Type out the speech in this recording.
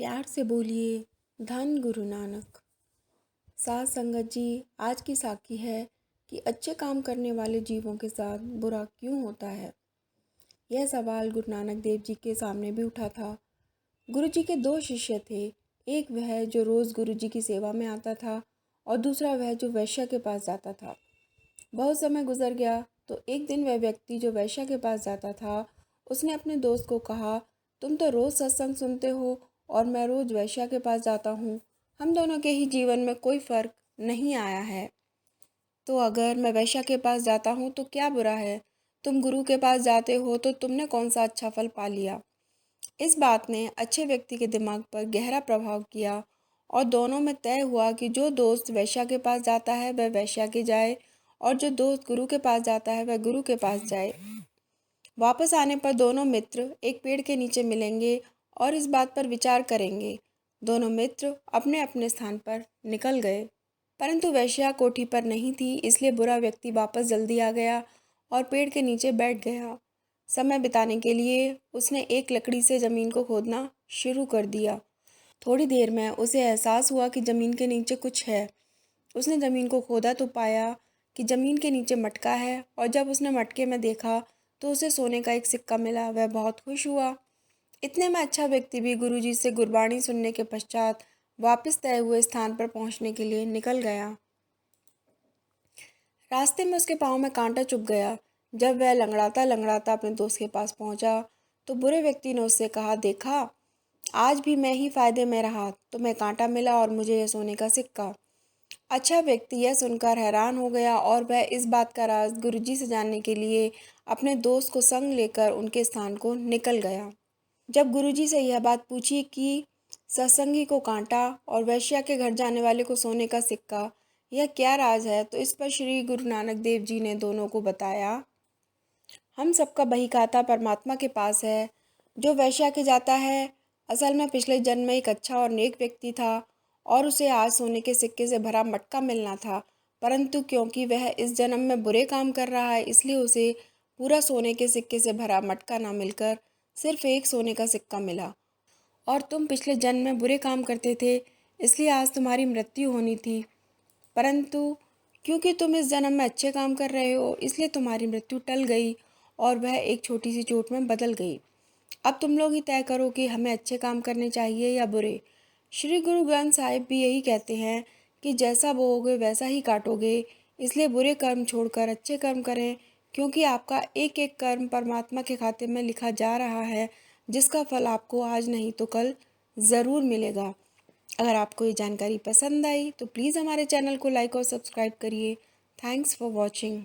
प्यार से बोलिए धन गुरु नानक। साथ संगत जी, आज की साखी है कि अच्छे काम करने वाले जीवों के साथ बुरा क्यों होता है। यह सवाल गुरु नानक देव जी के सामने भी उठा था। गुरु जी के दो शिष्य थे, एक वह जो रोज़ गुरु जी की सेवा में आता था और दूसरा वह जो वैश्या के पास जाता था। बहुत समय गुजर गया तो एक दिन वह व्यक्ति जो वैश्या के पास जाता था, उसने अपने दोस्त को कहा, तुम तो रोज़ सत्संग सुनते हो और मैं रोज़ वैश्या के पास जाता हूँ। हम दोनों के ही जीवन में कोई फ़र्क नहीं आया है। तो अगर मैं वैश्या के पास जाता हूँ तो क्या बुरा है? तुम गुरु के पास जाते हो तो तुमने कौन सा अच्छा फल पा लिया? इस बात ने अच्छे व्यक्ति के दिमाग पर गहरा प्रभाव किया और दोनों में तय हुआ कि जो दोस्त वैश्या के पास जाता है वह वैश्या के जाए और जो दोस्त गुरु के पास जाता है वह गुरु के पास जाए। वापस आने पर दोनों मित्र एक पेड़ के नीचे मिलेंगे और इस बात पर विचार करेंगे। दोनों मित्र अपने अपने स्थान पर निकल गए, परंतु वैश्या कोठी पर नहीं थी, इसलिए बुरा व्यक्ति वापस जल्दी आ गया और पेड़ के नीचे बैठ गया। समय बिताने के लिए उसने एक लकड़ी से ज़मीन को खोदना शुरू कर दिया। थोड़ी देर में उसे एहसास हुआ कि ज़मीन के नीचे कुछ है। उसने ज़मीन को खोदा तो पाया कि ज़मीन के नीचे मटका है और जब उसने मटके में देखा तो उसे सोने का एक सिक्का मिला। वह बहुत खुश हुआ। इतने में अच्छा व्यक्ति भी गुरुजी से गुरबाणी सुनने के पश्चात वापस तय हुए स्थान पर पहुंचने के लिए निकल गया। रास्ते में उसके पाँव में कांटा चुभ गया। जब वह लंगड़ाता लंगड़ाता अपने दोस्त के पास पहुंचा तो बुरे व्यक्ति ने उससे कहा, देखा, आज भी मैं ही फायदे में रहा, तुम्हें कांटा मिला और मुझे यह सोने का सिक्का। अच्छा व्यक्ति यह सुनकर हैरान हो गया और वह इस बात का राज गुरुजी से जानने के लिए अपने दोस्त को संग लेकर उनके स्थान को निकल गया। जब गुरुजी से यह बात पूछी कि सत्संगी को कांटा और वैश्या के घर जाने वाले को सोने का सिक्का, यह क्या राज है, तो इस पर श्री गुरु नानक देव जी ने दोनों को बताया, हम सबका बही खाता परमात्मा के पास है। जो वैश्या के जाता है असल में पिछले जन्म में एक अच्छा और नेक व्यक्ति था और उसे आज सोने के सिक्के से भरा मटका मिलना था, परंतु क्योंकि वह इस जन्म में बुरे काम कर रहा है इसलिए उसे पूरा सोने के सिक्के से भरा मटका ना मिलकर सिर्फ एक सोने का सिक्का मिला। और तुम पिछले जन्म में बुरे काम करते थे इसलिए आज तुम्हारी मृत्यु होनी थी, परंतु क्योंकि तुम इस जन्म में अच्छे काम कर रहे हो इसलिए तुम्हारी मृत्यु टल गई और वह एक छोटी सी चोट में बदल गई। अब तुम लोग ही तय करो कि हमें अच्छे काम करने चाहिए या बुरे। श्री गुरु ग्रंथ साहिब भी यही कहते हैं कि जैसा बोओगे वैसा ही काटोगे, इसलिए बुरे कर्म छोड़कर अच्छे कर्म करें, क्योंकि आपका एक एक कर्म परमात्मा के खाते में लिखा जा रहा है, जिसका फल आपको आज नहीं तो कल ज़रूर मिलेगा। अगर आपको ये जानकारी पसंद आई तो प्लीज़ हमारे चैनल को लाइक और सब्सक्राइब करिए। Thanks for watching.